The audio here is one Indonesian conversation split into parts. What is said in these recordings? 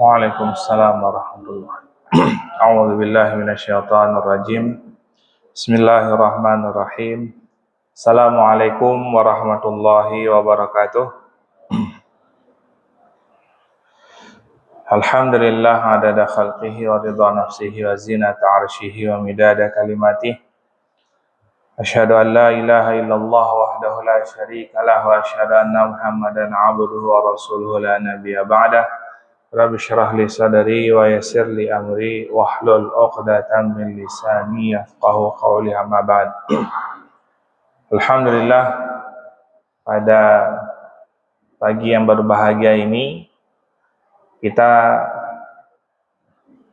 Waalaikumsalam warahmatullahi wabarakatuh. A'udzu billahi minasyaitonir rajim. Bismillahirrahmanirrahim. Assalamualaikum warahmatullahi wabarakatuh. Alhamdulillah adada khalqihi wa ridha nafsihi wa zinata 'arsyihi wa midada kalimatihi. Asyhadu an la ilaha illallah wahdahu la syarika lahu wa asyhadu anna Muhammadan 'abduhu wa rasuluhu la nabiyya ba'dah. Rabbi syrah li sadri wa yassir li amri wahlul 'uqdatam min lisani yafqahu qawli, amma ba'd. Alhamdulillah, pada pagi yang berbahagia ini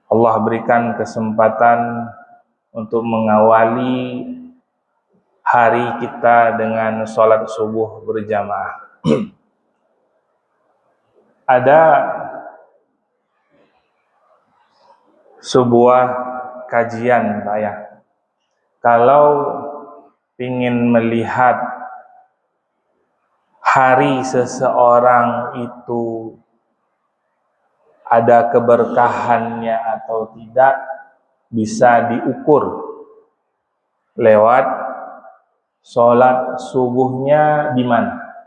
Allah berikan kesempatan untuk mengawali hari kita dengan sholat subuh berjamaah. Ada sebuah kajian, Pak ya. Kalau ingin melihat hari seseorang itu ada keberkahannya atau tidak, bisa diukur lewat sholat subuhnya di mana.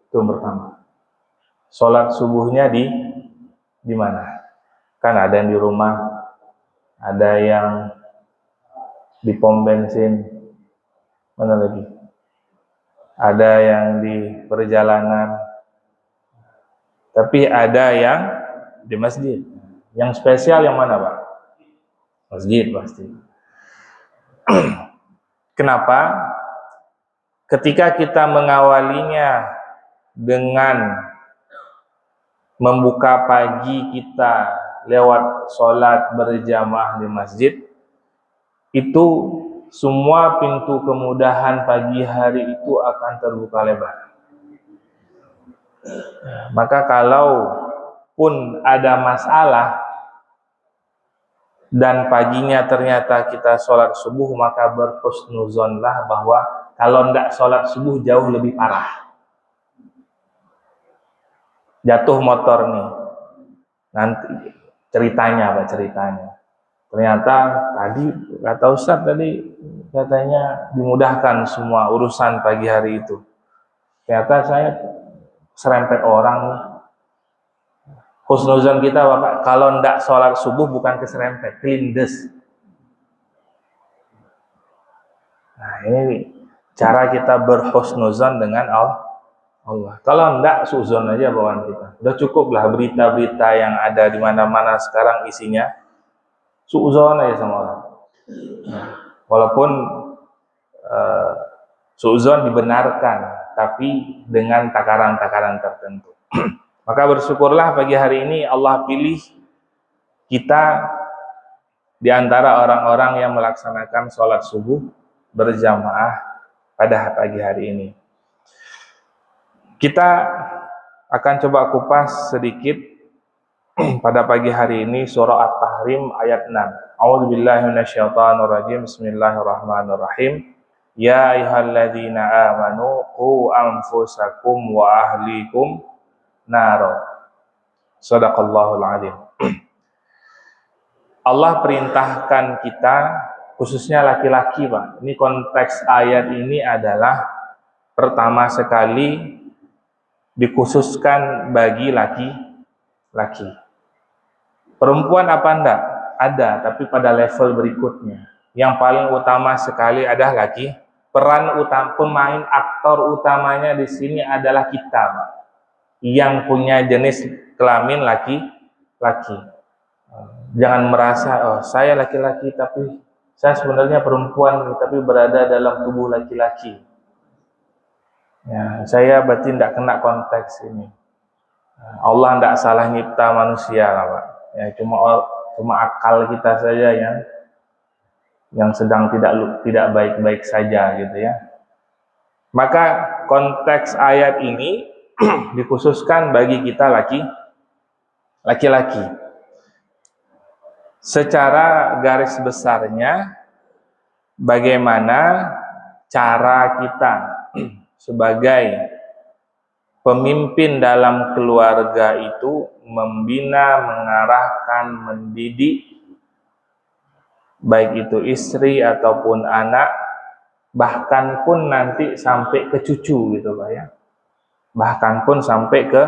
Itu yang pertama. Sholat subuhnya di mana? Kan ada yang di rumah, ada yang di pom bensin, mana lagi? Ada yang di perjalanan, tapi ada yang di masjid. Yang spesial yang mana, Pak? Masjid pasti. Kenapa? Ketika kita mengawalinya dengan membuka pagi kita lewat sholat berjamaah di masjid, itu semua pintu kemudahan pagi hari itu akan terbuka lebar. Maka kalau pun ada masalah dan paginya ternyata kita sholat subuh, maka berhusnuzonlah bahwa kalau tidak sholat subuh jauh lebih parah. Jatuh motor nih, nanti ceritanya apa ceritanya? Ternyata tadi kata Ustaz tadi katanya dimudahkan semua urusan pagi hari itu. Ternyata saya serempet orang nih. Husnuzon kita Bapak, kalau ndak sholat subuh bukan keserempet, kelindes. Nah ini cara kita berhusnuzon dengan Allah. Kalau ndak suzon aja bawaan kita. Udah cukuplah berita-berita yang ada di mana-mana sekarang isinya suzon aja sama orang. Nah, walaupun suzon dibenarkan, tapi dengan takaran-takaran tertentu. Maka bersyukurlah pagi hari ini Allah pilih kita di antara orang-orang yang melaksanakan sholat subuh berjamaah pada pagi hari ini. Kita akan coba kupas sedikit pada pagi hari ini surah At-Tahrim ayat 6. A'udzubillahi minasyaitonirrajim. Bismillahirrahmanirrahim. Ya ayyuhalladzina amanu qu anfusakum wa ahlikum naro. Shadaqallahul adzim. Allah perintahkan kita, khususnya laki-laki, Pak. Ini konteks ayat ini adalah pertama sekali dikhususkan bagi laki-laki. Perempuan apa enggak? Ada, tapi pada level berikutnya. Yang paling utama sekali adalah laki. Peran utama, pemain aktor utamanya di sini adalah kita, Pak, yang punya jenis kelamin laki-laki. Jangan merasa, oh saya laki-laki tapi saya sebenarnya perempuan tapi berada dalam tubuh laki-laki. Ya, saya berarti tidak kena konteks ini. Allah tidak salah nyipta manusia, Pak. Ya, cuma akal kita saja yang sedang tidak baik-baik saja gitu ya. Maka konteks ayat ini dikhususkan bagi kita laki-laki. Secara garis besarnya, bagaimana cara kita sebagai pemimpin dalam keluarga itu membina, mengarahkan, mendidik, baik itu istri ataupun anak, bahkan pun nanti sampai ke cucu gitu Pak ya. Bahkan pun sampai ke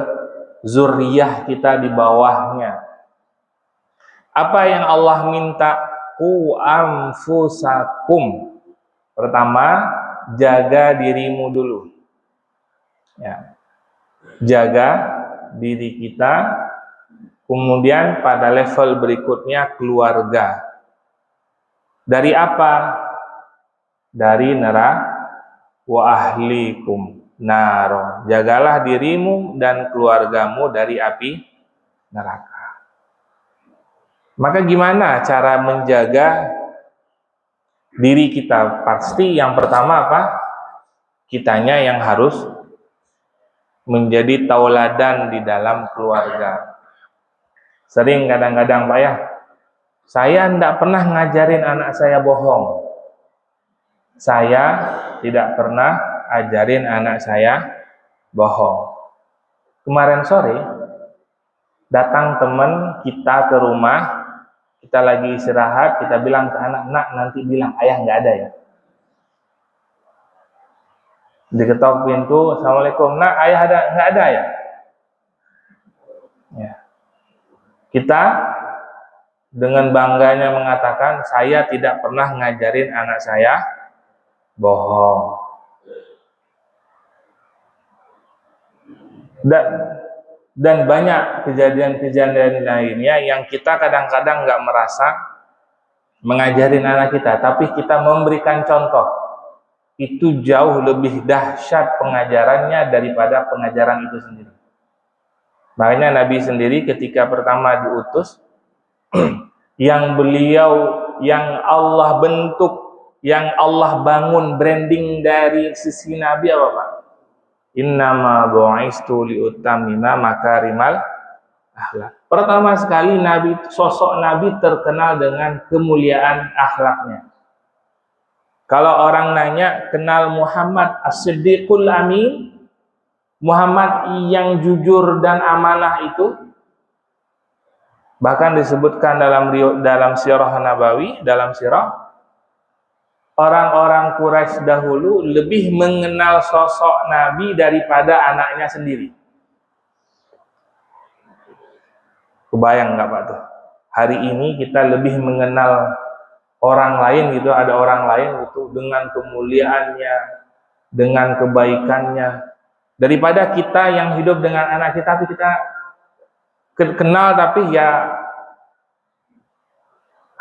zuriyah kita di bawahnya. Apa yang Allah minta? Qu anfusakum. Pertama, jaga dirimu dulu. Ya. Jaga diri kita, kemudian pada level berikutnya keluarga. Dari apa? Dari neraka. Wa ahlikum naro. Jagalah dirimu dan keluargamu dari api neraka. Maka gimana cara menjaga diri kita? Pasti yang pertama apa? Kitanya yang harus menjadi tauladan di dalam keluarga. Sering kadang-kadang Pak ya, saya tidak pernah ngajarin anak saya bohong. Saya tidak pernah ajarin anak saya bohong. Kemarin sore datang teman kita ke rumah, kita lagi istirahat, kita bilang ke anak, nak nanti bilang ayah nggak ada ya. Diketok pintu, assalamualaikum, nak ayah ada nggak ada ya? Ya. Kita dengan bangganya mengatakan, saya tidak pernah ngajarin anak saya bohong. Dan banyak kejadian-kejadian lainnya yang kita kadang-kadang nggak merasa mengajarin anak kita, tapi kita memberikan contoh. Itu jauh lebih dahsyat pengajarannya daripada pengajaran itu sendiri. Makanya Nabi sendiri ketika pertama diutus, yang Allah bentuk, yang Allah bangun branding dari sisi Nabi apa Pak? Innama bu'istu liutammima makarimal akhlak. Pertama sekali sosok Nabi terkenal dengan kemuliaan akhlaknya. Kalau orang nanya, kenal Muhammad As-Siddiqul Amin, Muhammad yang jujur dan amanah itu, bahkan disebutkan dalam sirah Nabawi, dalam sirah, orang-orang Quraisy dahulu lebih mengenal sosok Nabi daripada anaknya sendiri. Kebayang nggak Pak tuh? Hari ini kita lebih mengenal orang lain gitu, ada orang lain gitu dengan kemuliaannya, dengan kebaikannya, daripada kita yang hidup dengan anak kita, tapi kita kenal tapi ya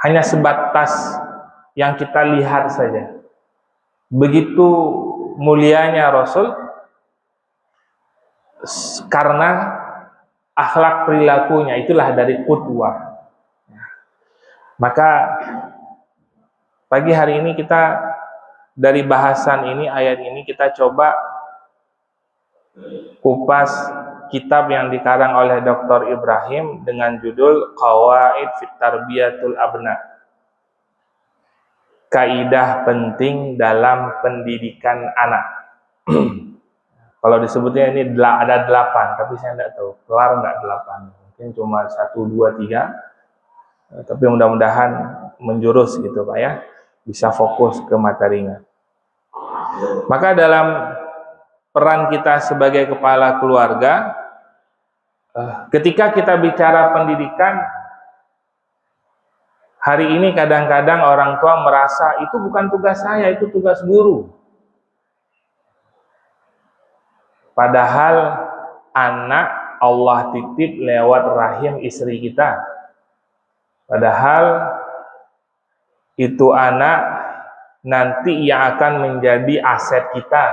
hanya sebatas yang kita lihat saja. Begitu mulianya Rasul karena akhlak perilakunya, itulah dari qudwah. Maka pagi hari ini kita dari bahasan ini, ayat ini, kita coba kupas kitab yang dikarang oleh Dr. Ibrahim dengan judul Qawaid fit Tarbiyatul Abna. Kaidah penting dalam pendidikan anak. Kalau disebutnya ini ada 8, tapi saya tidak tahu kelar nggak 8, mungkin cuma 1, 2, 3, tapi mudah-mudahan menjurus gitu Pak ya, bisa fokus ke materinya. Maka dalam peran kita sebagai kepala keluarga, ketika kita bicara pendidikan, hari ini kadang-kadang orang tua merasa itu bukan tugas saya, itu tugas guru. Padahal anak Allah titip lewat rahim istri kita. Padahal itu anak nanti yang akan menjadi aset kita.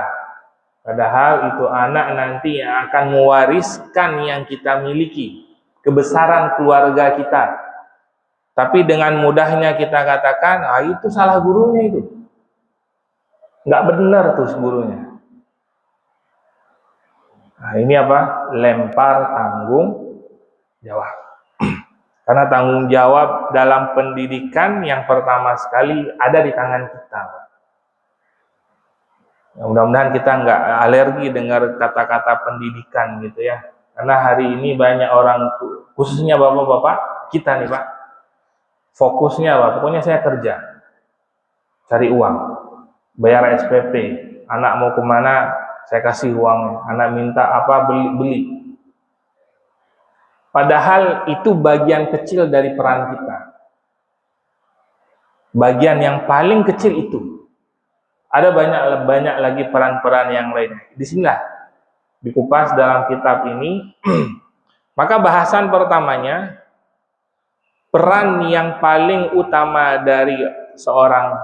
Padahal itu anak nanti yang akan mewariskan yang kita miliki, kebesaran keluarga kita. Tapi dengan mudahnya kita katakan, itu salah gurunya itu. Nggak benar tuh gurunya. Nah, ini apa? Lempar tanggung jawab. Karena tanggung jawab dalam pendidikan yang pertama sekali ada di tangan kita. Ya, mudah-mudahan kita nggak alergi dengar kata-kata pendidikan gitu ya. Karena hari ini banyak orang, khususnya bapak-bapak, kita nih Pak, fokusnya apa? Pokoknya saya kerja, cari uang, bayar SPP, anak mau kemana, saya kasih uang, anak minta apa, beli. Padahal itu bagian kecil dari peran kita. Bagian yang paling kecil itu. Ada banyak lagi peran-peran yang lain. Disinilah dikupas dalam kitab ini. Maka bahasan pertamanya, peran yang paling utama dari seorang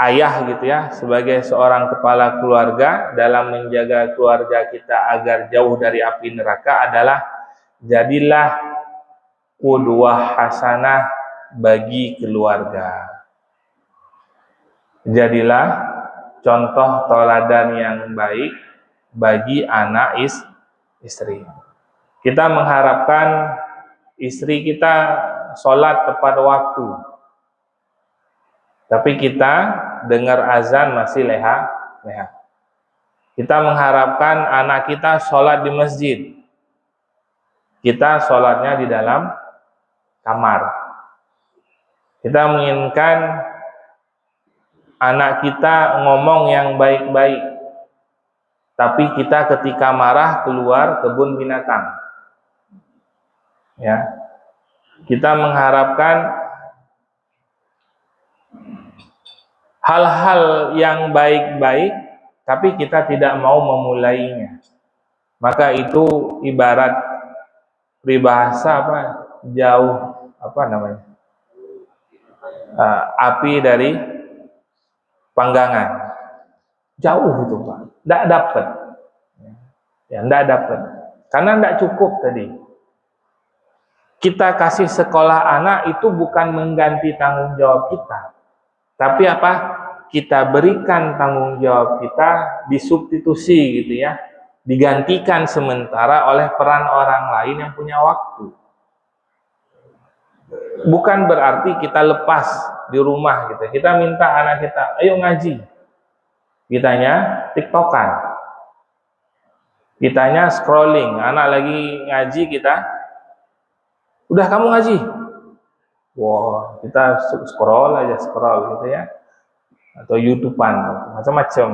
ayah gitu ya, sebagai seorang kepala keluarga dalam menjaga keluarga kita agar jauh dari api neraka adalah jadilah qudwah hasanah bagi keluarga. Jadilah contoh teladan yang baik bagi anak istri. Kita mengharapkan istri kita sholat tepat waktu, tapi kita dengar azan masih leha. Kita mengharapkan anak kita sholat di masjid, kita sholatnya di dalam kamar. Kita menginginkan anak kita ngomong yang baik-baik, tapi kita ketika marah keluar kebun binatang. Ya, kita mengharapkan hal-hal yang baik-baik, tapi kita tidak mau memulainya. Maka itu ibarat peribahasa apa? Jauh apa namanya? Api dari panggangan. Jauh itu Pak. Tidak dapat. Ya, tidak dapat. Karena tidak cukup tadi. Kita kasih sekolah anak itu bukan mengganti tanggung jawab kita. Tapi apa? Kita berikan tanggung jawab kita disubstitusi gitu ya. Digantikan sementara oleh peran orang lain yang punya waktu. Bukan berarti kita lepas di rumah gitu. Kita minta anak kita, ayo ngaji. Kitanya TikTokan. Kitanya scrolling. Anak lagi ngaji, kita udah kamu ngaji. Wow, kita scroll gitu ya. Atau YouTubean, macam-macam.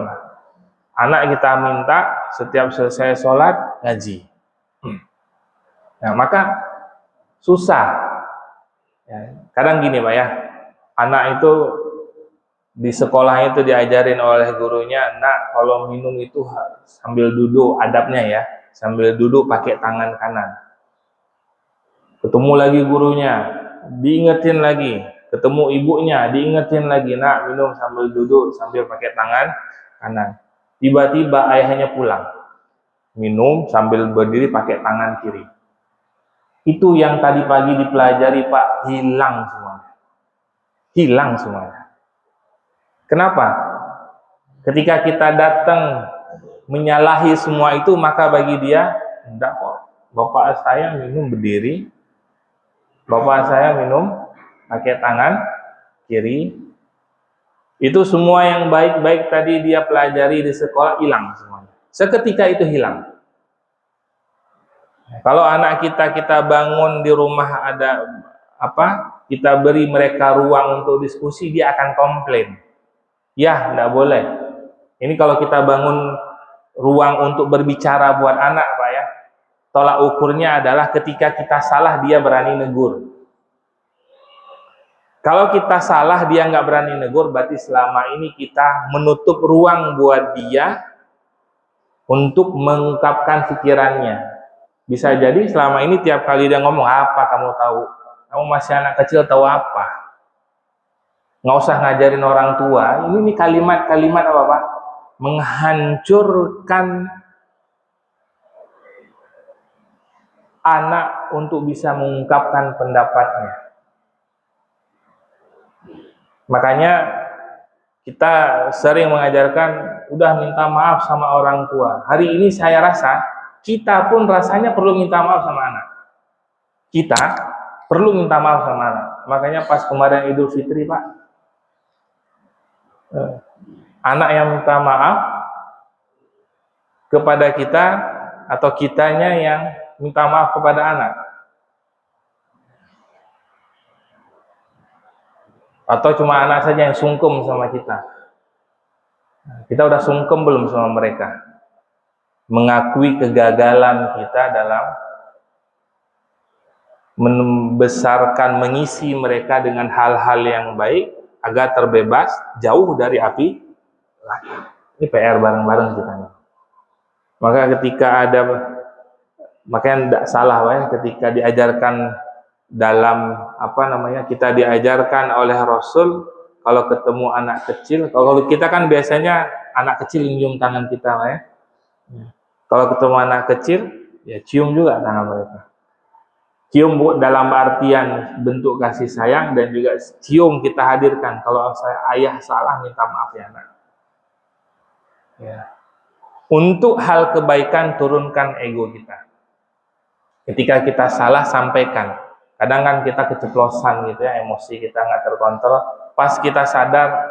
Anak kita minta setiap selesai sholat ngaji. Nah, maka susah. Ya, kadang gini Pak ya, anak itu di sekolah itu diajarin oleh gurunya, nak kalau minum itu sambil duduk, adabnya ya, sambil duduk pakai tangan kanan. Ketemu lagi gurunya, diingetin lagi. Ketemu ibunya, diingetin lagi, nak minum sambil duduk, sambil pakai tangan kanan. Tiba-tiba ayahnya pulang, minum sambil berdiri pakai tangan kiri. Itu yang tadi pagi dipelajari Pak, hilang semuanya. Hilang semuanya. Kenapa? Ketika kita datang menyalahi semua itu, maka bagi dia, enggak kok, bapak saya minum berdiri, bapak saya minum pakai tangan kiri. Itu semua yang baik-baik tadi dia pelajari di sekolah hilang semuanya. Seketika itu hilang. Kalau anak kita bangun di rumah ada apa? Kita beri mereka ruang untuk diskusi, dia akan komplain. Ya, enggak boleh. Ini kalau kita bangun ruang untuk berbicara buat anak, Pak ya. Tolak ukurnya adalah ketika kita salah dia berani negur. Kalau kita salah dia nggak berani negur, berarti selama ini kita menutup ruang buat dia untuk mengungkapkan pikirannya. Bisa jadi selama ini tiap kali dia ngomong, apa kamu tahu? Kamu masih anak kecil, tahu apa? Nggak usah ngajarin orang tua. Ini kalimat-kalimat apa Pak? Menghancurkan anak untuk bisa mengungkapkan pendapatnya. Makanya kita sering mengajarkan, udah minta maaf sama orang tua. Hari ini saya rasa, kita pun rasanya perlu minta maaf sama anak. Kita perlu minta maaf sama anak. Makanya pas kemarin Idul Fitri Pak, Anak yang minta maaf kepada kita atau kitanya yang minta maaf kepada anak? Atau cuma anak saja yang sungkem sama kita? Kita udah sungkem belum sama mereka? Mengakui kegagalan kita dalam membesarkan, mengisi mereka dengan hal-hal yang baik agar terbebas jauh dari api. Ini PR bareng-bareng kita. Maka ketika ada, makanya tidak salah ya, ketika diajarkan dalam kita diajarkan oleh Rasul, kalau ketemu anak kecil, kalau kita kan biasanya anak kecil nyium tangan kita ya. Kalau ketemu anak kecil ya cium juga tangan mereka. Cium dalam artian bentuk kasih sayang, dan juga cium kita hadirkan kalau ayah salah minta maaf ya nak. Ya. Untuk hal kebaikan turunkan ego kita. Ketika kita salah sampaikan. Kadang kan kita keceplosan gitu ya, emosi kita nggak terkontrol. Pas kita sadar,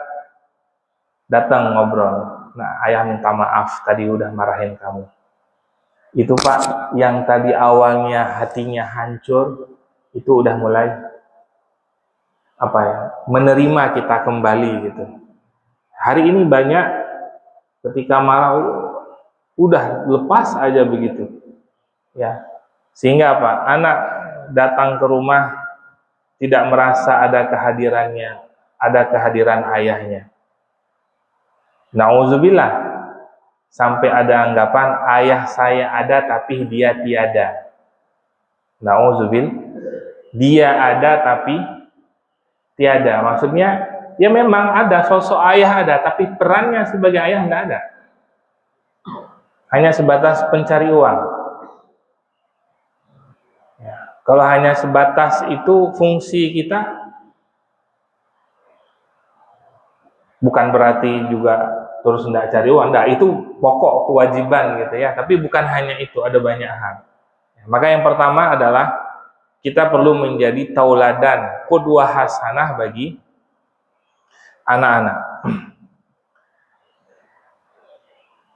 datang ngobrol. Nah, ayah minta maaf tadi udah marahin kamu. Itu Pak, yang tadi awalnya hatinya hancur, itu udah mulai menerima kita kembali gitu. Hari ini banyak ketika marah udah lepas aja begitu. Ya. Sehingga anak datang ke rumah tidak merasa ada kehadirannya, ada kehadiran ayahnya. Nauzubillah. Sampai ada anggapan ayah saya ada tapi dia tiada. Nauzubillah. Dia ada tapi tiada. Maksudnya ya memang ada sosok ayah ada, tapi perannya sebagai ayah tidak ada. Hanya sebatas pencari uang. Ya. Kalau hanya sebatas itu fungsi kita, bukan berarti juga terus tidak cari uang. Nah, itu pokok kewajiban gitu ya. Tapi bukan hanya itu, ada banyak hal. Maka yang pertama adalah kita perlu menjadi tauladan, qudwah hasanah bagi anak-anak.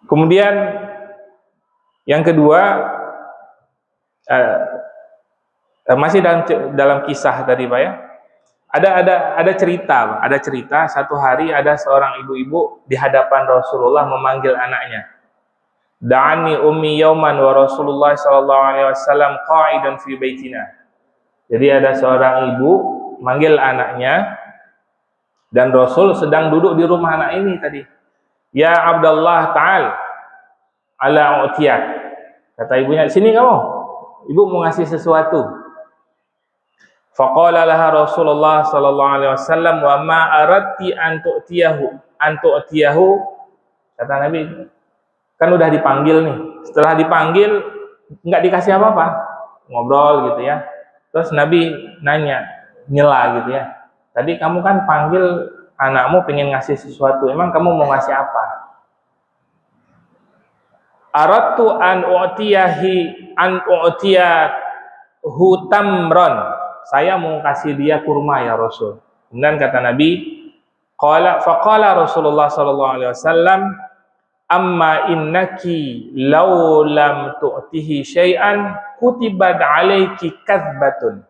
Kemudian yang kedua, masih dalam kisah tadi Pak ya. Ada cerita satu hari ada seorang ibu-ibu di hadapan Rasulullah memanggil anaknya. Da'ani ummi yauman wa Rasulullah sallallahu alaihi wasallam qa'idan fi baitina. Jadi ada seorang ibu manggil anaknya dan Rasul sedang duduk di rumah anak ini tadi. Ya Abdullah ta'al ala u'tiyak. Kata ibunya, "Sini kamu. Ibu mau ngasih sesuatu." Faqala laha Rasulullah sallallahu alaihi wasallam, "Wa ma aradti an tu'tiyahu?" Kata Nabi, kan udah dipanggil nih. Setelah dipanggil enggak dikasih apa-apa. Ngobrol gitu ya. Terus Nabi nanya, nyela gitu ya. Tadi kamu kan panggil anakmu pengen ngasih sesuatu. Emang kamu mau ngasih apa? Aradtu an u'tiyahu tamron. Saya mau kasih dia kurma ya Rasul. Kemudian kata Nabi, faqala Rasulullah sallallahu alaihi wasallam, amma innaki law lam tu'tihi syai'an kutibat 'alaiki kadzbatun.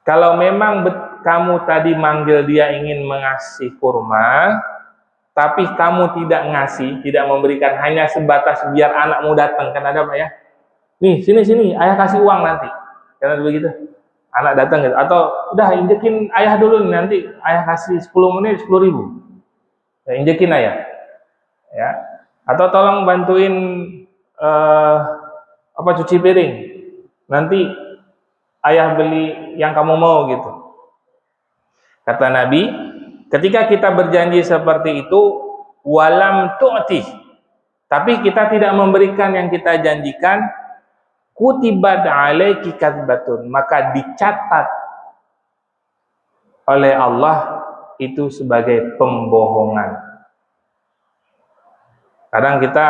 Kalau memang kamu tadi manggil dia ingin mengasih kurma, tapi kamu tidak ngasih, tidak memberikan, hanya sebatas biar anakmu datang, kan ada Pak ya? Nih, sini, ayah kasih uang nanti. Karena begitu, anak datang gitu, atau udah injekin ayah dulu nih, nanti ayah kasih 10 menit 10.000. Ya, injekin ayah, ya. Atau tolong bantuin cuci piring, nanti ayah beli yang kamu mau gitu. Kata Nabi, ketika kita berjanji seperti itu, walam tu'ti, tapi kita tidak memberikan yang kita janjikan, kutibat alaiki kadzbatun, maka dicatat oleh Allah itu sebagai pembohongan. Kadang kita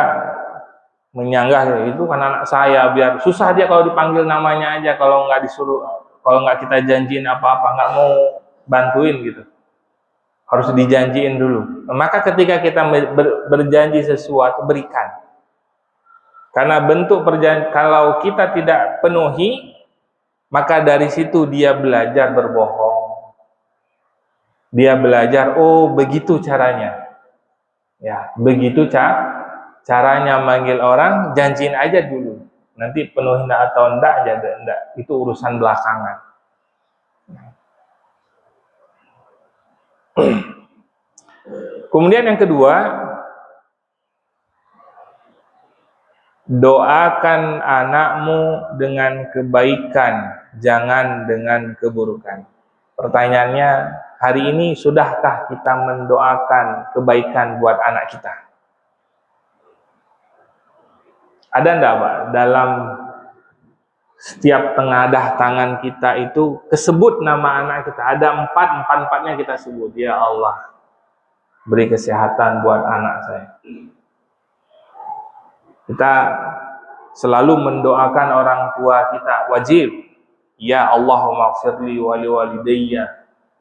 menyanggah, itu kan anak saya, biar susah dia kalau dipanggil namanya aja, kalau nggak disuruh, kalau nggak kita janjiin apa-apa, nggak mau bantuin gitu. harus dijanjiin dulu. Maka ketika kita berjanji sesuatu, berikan. Karena bentuk perjanjian, kalau kita tidak penuhi, maka dari situ dia belajar berbohong. Dia belajar, oh begitu caranya. Ya, begitu caranya manggil orang, janjiin aja dulu. Nanti penuhin atau enggak, itu urusan belakangan. Kemudian yang kedua, doakan anakmu dengan kebaikan, jangan dengan keburukan. Pertanyaannya, hari ini sudahkah kita mendoakan kebaikan buat anak kita? Ada enggak, Pak, dalam setiap tengadah tangan kita itu kesebut nama anak kita? Ada empatnya kita sebut. Ya Allah, beri kesehatan buat anak saya. Kita selalu mendoakan orang tua kita, wajib. Ya Allahumma gfirli wa liwalidayya.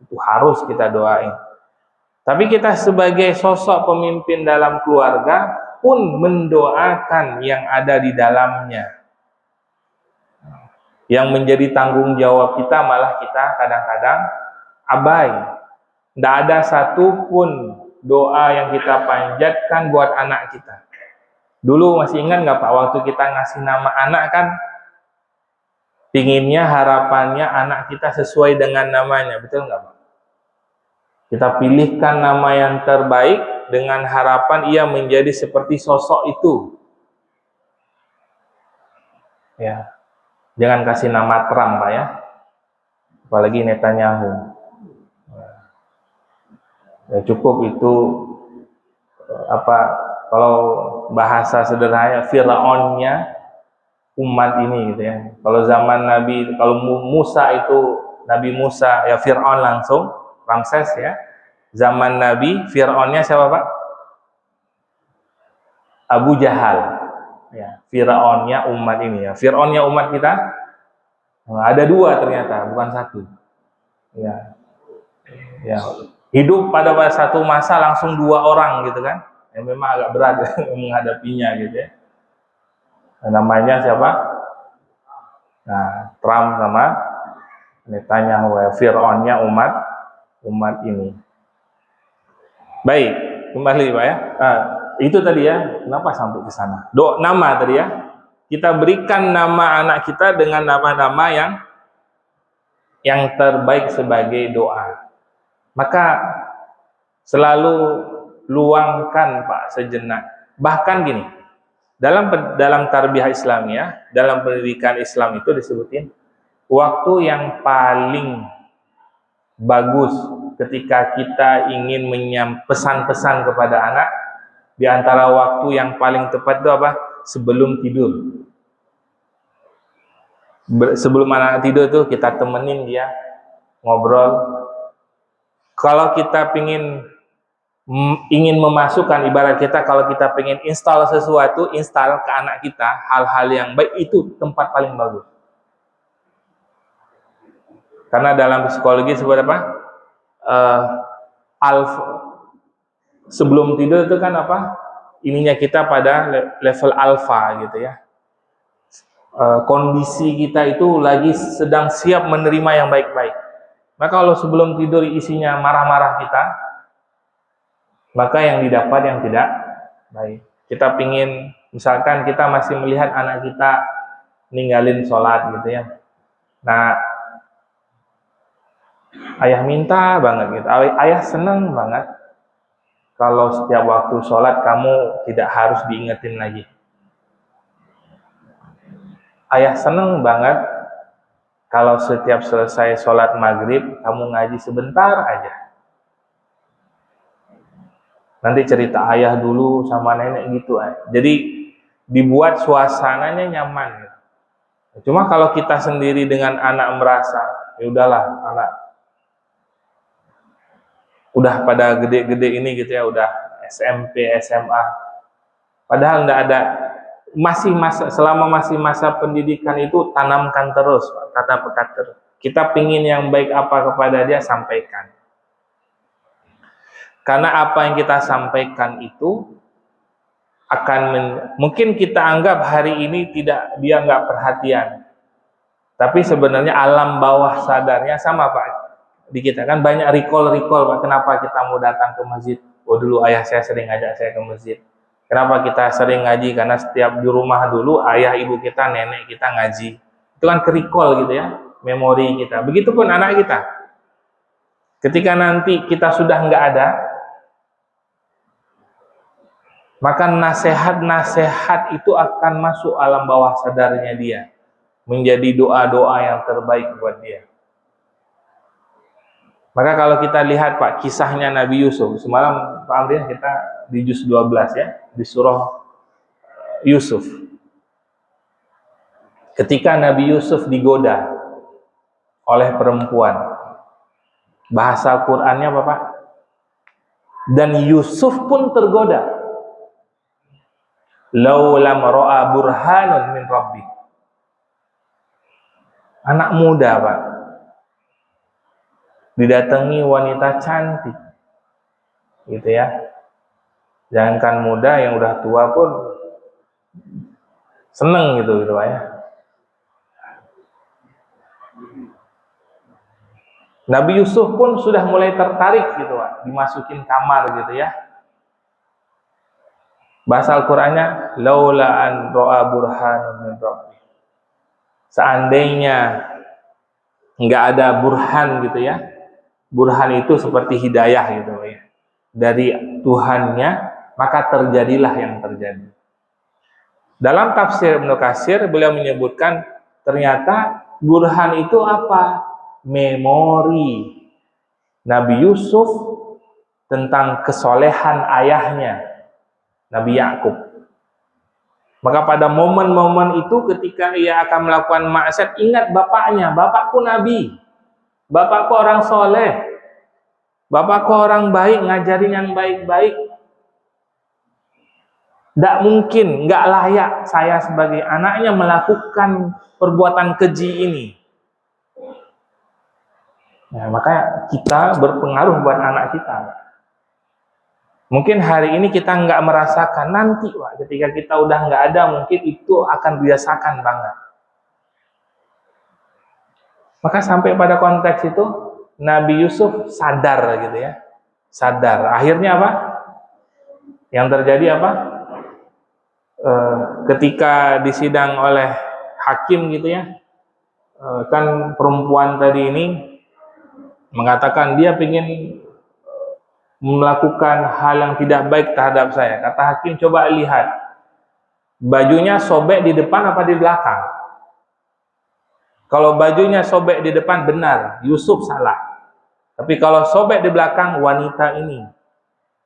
Itu harus kita doain. Tapi kita sebagai sosok pemimpin dalam keluarga pun mendoakan yang ada di dalamnya. Yang menjadi tanggung jawab kita malah kita kadang-kadang abai. Tidak ada satupun doa yang kita panjatkan buat anak kita. Dulu masih ingat nggak Pak, waktu kita ngasih nama anak kan, pinginnya harapannya anak kita sesuai dengan namanya, betul nggak Pak? Kita pilihkan nama yang terbaik dengan harapan ia menjadi seperti sosok itu. Ya. Jangan kasih nama Trump, Pak ya. Apalagi Netanyahu. Ya cukup itu kalau bahasa sederhana Firaunnya umat ini gitu ya. Kalau zaman Nabi, kalau Musa itu Nabi Musa ya Firaun langsung, Ramses ya. Zaman Nabi Firaunnya siapa, Pak? Abu Jahal. Ya, Firaunnya umat ini ya. Firaunnya umat kita ada dua ternyata, bukan satu. Ya. Ya. Hidup pada satu masa langsung dua orang gitu kan. Yang memang agak berat menghadapinya gitu ya. Namanya siapa? Nah, Trump sama Netanyahu, Firaunnya umat ini. Baik, kembali Pak ya. Itu tadi ya, kenapa sampai ke sana? Nama tadi ya. Kita berikan nama anak kita dengan nama-nama yang terbaik sebagai doa. Maka selalu luangkan Pak sejenak. Bahkan gini, dalam tarbiyah Islamiyah, dalam pendidikan Islam itu disebutin waktu yang paling bagus ketika kita ingin pesan-pesan kepada anak. Di antara waktu yang paling tepat itu apa? Sebelum tidur. Sebelum anak tidur tuh kita temenin dia ngobrol. Kalau kita ingin memasukkan, ibarat kita kalau kita pengen install sesuatu, install ke anak kita hal-hal yang baik, itu tempat paling bagus. Karena dalam psikologi sebut apa? Sebelum tidur itu kan apa? Ininya kita pada level alfa gitu ya. Kondisi kita itu lagi sedang siap menerima yang baik-baik. Maka kalau sebelum tidur isinya marah-marah kita, maka yang didapat yang tidak baik. Kita pingin, misalkan kita masih melihat anak kita ninggalin sholat gitu ya. Nah, ayah minta banget gitu, ayah seneng banget kalau setiap waktu sholat kamu tidak harus diingetin lagi. Ayah seneng banget kalau setiap selesai sholat maghrib kamu ngaji sebentar aja. Nanti cerita ayah dulu sama nenek gitu aja. Jadi dibuat suasananya nyaman. Cuma kalau kita sendiri dengan anak merasa, ya udahlah anak udah pada gede-gede ini gitu ya, udah SMP, SMA. Padahal enggak ada, selama masih masa pendidikan itu tanamkan terus kata-kata terus. Kita pingin yang baik apa kepada dia, sampaikan. Karena apa yang kita sampaikan itu akan mungkin kita anggap hari ini dia nggak perhatian, tapi sebenarnya alam bawah sadarnya sama Pak di kita kan banyak recall Pak, kenapa kita mau datang ke masjid. Oh dulu ayah saya sering ngajak saya ke masjid. Kenapa kita sering ngaji? Karena setiap di rumah dulu ayah ibu kita nenek kita ngaji, itu kan ke recall gitu ya, memori kita. Begitupun anak kita, ketika nanti kita sudah nggak ada, maka nasihat-nasihat itu akan masuk alam bawah sadarnya dia, menjadi doa-doa yang terbaik buat dia. Maka kalau kita lihat Pak, kisahnya Nabi Yusuf, semalam Pak Amri kita di juz 12 ya, di surah Yusuf. Ketika Nabi Yusuf digoda oleh perempuan, bahasa Qur'annya apa Pak? Dan Yusuf pun tergoda. Laulam ra'a burhanun min rabbi. Anak muda Pak, didatangi wanita cantik gitu ya, jangankan muda, yang udah tua pun seneng gitu Pak ya. Nabi Yusuf pun sudah mulai tertarik gitu Pak, dimasukin kamar gitu ya. Bahasa Al-Qur'annya laula an ra'a burhanun min rabbi. Seandainya nggak ada burhan gitu ya, burhan itu seperti hidayah gitu ya, dari Tuhannya, maka terjadilah yang terjadi. Dalam tafsir Ibnu Katsir beliau menyebutkan ternyata burhan itu apa? Memori Nabi Yusuf tentang kesolehan ayahnya Nabi Yakub. Maka pada momen-momen itu ketika ia akan melakukan maksiat, ingat bapaknya, bapakku Nabi, bapakku orang soleh, bapakku orang baik, ngajarin yang baik-baik. Tidak mungkin, nggak layak saya sebagai anaknya melakukan perbuatan keji ini. Nah, maka kita berpengaruh buat anak kita. Mungkin hari ini kita nggak merasakan, nanti Pak, ketika kita udah nggak ada, mungkin itu akan dirasakan banget. Maka sampai pada konteks itu Nabi Yusuf sadar gitu ya, sadar. Akhirnya apa? Yang terjadi apa? Ketika disidang oleh hakim gitu ya, kan perempuan tadi ini mengatakan dia ingin melakukan hal yang tidak baik terhadap saya. Kata hakim, coba lihat, bajunya sobek di depan apa di belakang? Kalau bajunya sobek di depan, benar, Yusuf salah. Tapi kalau sobek di belakang, wanita ini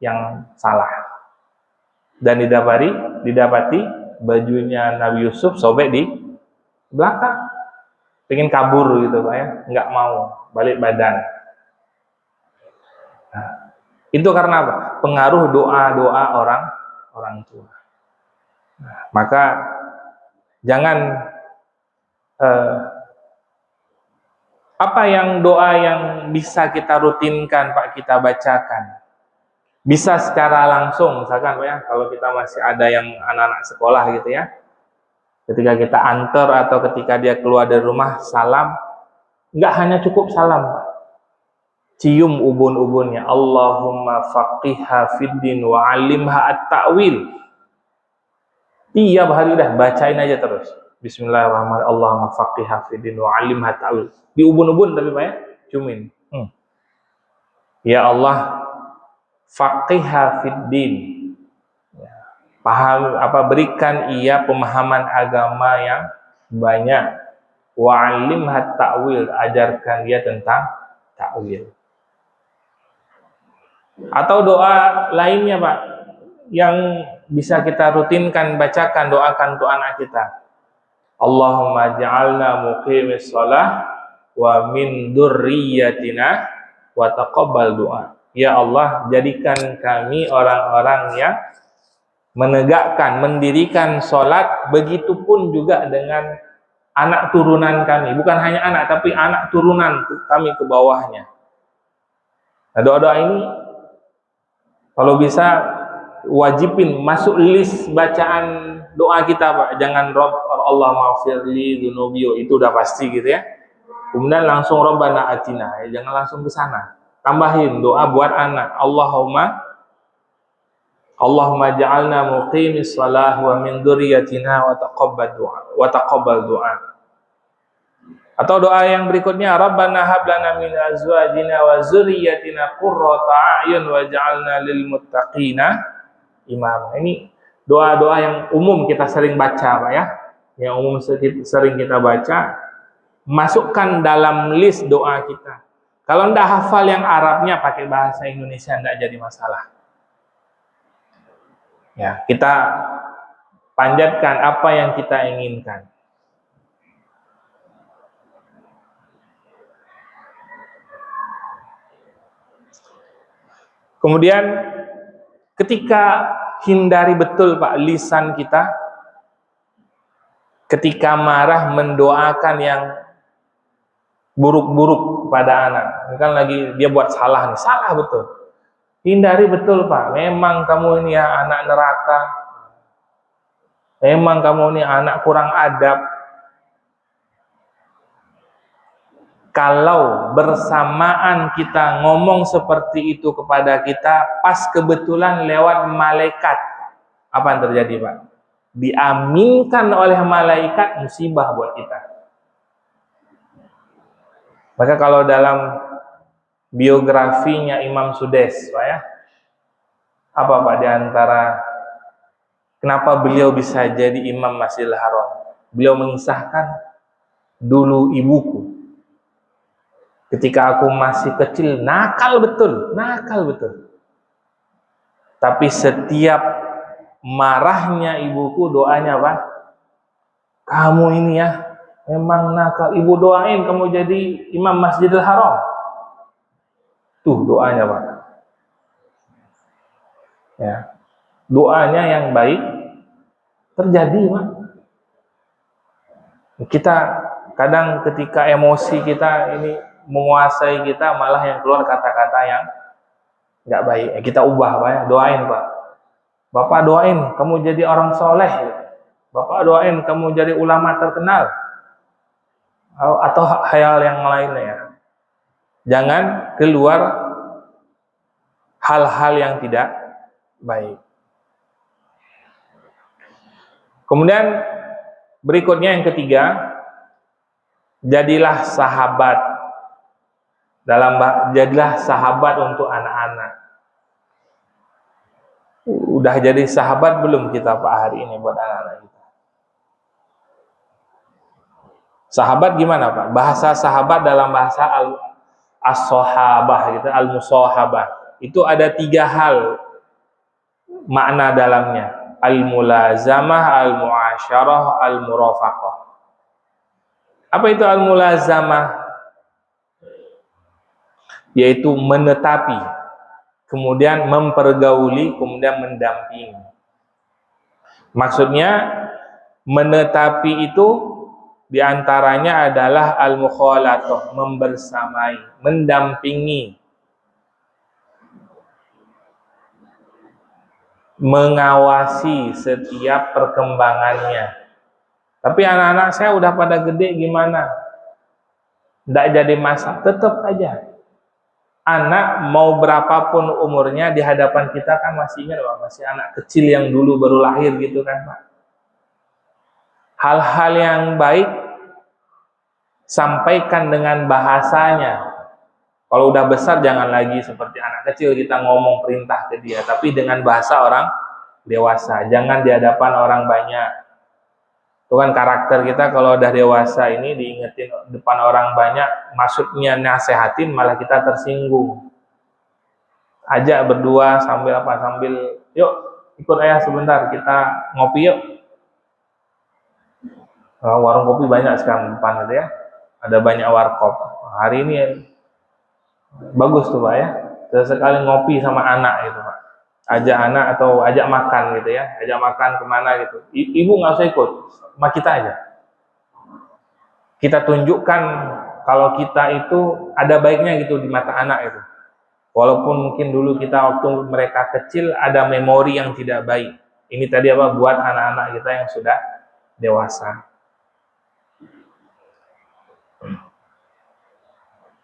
yang salah. Dan didapati bajunya Nabi Yusuf sobek di belakang. Pengen kabur gitu Pak ya, nggak mau, balik badan. Nah, itu karena apa? Pengaruh doa-doa orang tua. Nah, maka jangan apa yang doa yang bisa kita rutinkan Pak, kita bacakan. Bisa secara langsung, misalkan Pak ya, kalau kita masih ada yang anak-anak sekolah gitu ya, ketika kita antar atau ketika dia keluar dari rumah, salam, nggak hanya cukup salam Pak, cium ubun-ubunnya, Allahumma faqihha fiddin wa alimha at-ta'wil. Tiap hari udah bacain aja terus, Bismillahirrahmanirrahim, Allahumma faqihha fiddin wa alimha at-ta'wil. Di ubun-ubun tapi Pak ya, ciumin. Ya Allah, faqihha fiddin, paham apa, berikan ia pemahaman agama yang banyak, wa alimha at-ta'wil, ajarkan dia tentang ta'wil. Atau doa lainnya Pak yang bisa kita rutinkan bacakan, doakan untuk anak kita, Allahumma ja'alna muqimis shalah wa min dzurriyyatina wa taqabbal du'a. Ya Allah, jadikan kami orang-orang yang menegakkan, mendirikan sholat, begitupun juga dengan anak turunan kami, bukan hanya anak tapi anak turunan kami ke bawahnya. Nah, doa-doa ini Kalau bisa wajibin masuk list bacaan doa kita, Pak. Jangan Rob Allah maghfirli dzunubi, itu udah pasti gitu ya. Kemudian langsung Rabbana atina, ya, jangan langsung ke sana. Tambahin doa buat anak. Allahumma ja'alna muqimis shalah wa min dzurriyyatina wa taqabbal du'a. Atau doa yang berikutnya, Rabbana hab lana min azwajina wa dzurriyyatina qurrata a'yun waj'alna lil muttaqina imama. Ini doa-doa yang umum kita sering baca, Pak ya. Yang umum sering kita baca, masukkan dalam list doa kita. Kalau enggak hafal yang Arabnya, pakai bahasa Indonesia, enggak jadi masalah. Ya, kita panjatkan apa yang kita inginkan. Kemudian ketika hindari betul, Pak, lisan kita ketika marah mendoakan yang buruk-buruk pada anak. Kan lagi dia buat salah nih, salah betul. Hindari betul, Pak. Memang kamu ini ya anak neraka. Memang kamu ini anak kurang adab. Kalau bersamaan kita ngomong seperti itu kepada kita, pas kebetulan lewat malaikat, apa yang terjadi, Pak? Diaminkan oleh malaikat, musibah buat kita. Maka kalau dalam biografinya Imam Sudes, Pak ya, apa Pak diantara kenapa beliau bisa jadi Imam Masjidil Haram? Beliau mengisahkan, dulu ibuku ketika aku masih kecil nakal betul. Tapi setiap marahnya ibuku, doanya apa? Kamu ini ya memang nakal, ibu doain kamu jadi Imam Masjidil Haram. Tuh doanya, Pak. Ya. Doanya yang baik terjadi, Pak. Kita kadang ketika emosi kita ini menguasai kita, malah yang keluar kata-kata yang nggak baik. Kita ubah, Pak ya. Doain, Pak. Bapak doain kamu jadi orang soleh. Bapak doain kamu jadi ulama terkenal. Atau hal yang lainnya. Jangan keluar hal-hal yang tidak baik. Kemudian berikutnya yang ketiga, jadilah sahabat untuk anak-anak. Udah jadi sahabat belum kita, Pak, hari ini buat anak-anak kita? Sahabat gimana, Pak? Bahasa sahabat dalam bahasa as-sahabah gitu, al-musahabah. Itu ada 3 hal makna dalamnya. Al-mulazamah, al-muasyarah, al-murafaqah. Apa itu al-mulazamah? Yaitu menetapi, kemudian mempergauli, kemudian mendampingi. Maksudnya menetapi itu diantaranya adalah al-mukhalatoh, membersamai, mendampingi, mengawasi setiap perkembangannya. Tapi anak-anak saya udah pada gede gimana? Tidak jadi masalah, tetap aja. Anak mau berapapun umurnya di hadapan kita kan masih ingat, masih anak kecil yang dulu baru lahir gitu kan, Pak. Hal-hal yang baik sampaikan dengan bahasanya. Kalau udah besar jangan lagi seperti anak kecil kita ngomong perintah ke dia, tapi dengan bahasa orang dewasa. Jangan di hadapan orang banyak. Itu kan karakter kita kalau udah dewasa ini diingetin depan orang banyak, maksudnya nasehatin malah kita tersinggung. Ajak berdua sambil yuk ikut ayah sebentar kita ngopi yuk. Warung kopi banyak sekarang depan gitu ya. Ada banyak warkop. Hari ini bagus tuh, Pak ya. Sesekali ngopi sama anak gitu, Pak. Ajak anak atau ajak makan gitu ya. Ajak makan kemana gitu. Ibu nggak usah ikut, sama kita aja. Kita tunjukkan kalau kita itu ada baiknya gitu di mata anak itu. Walaupun mungkin dulu kita waktu mereka kecil ada memori yang tidak baik. Ini tadi apa buat anak-anak kita yang sudah dewasa.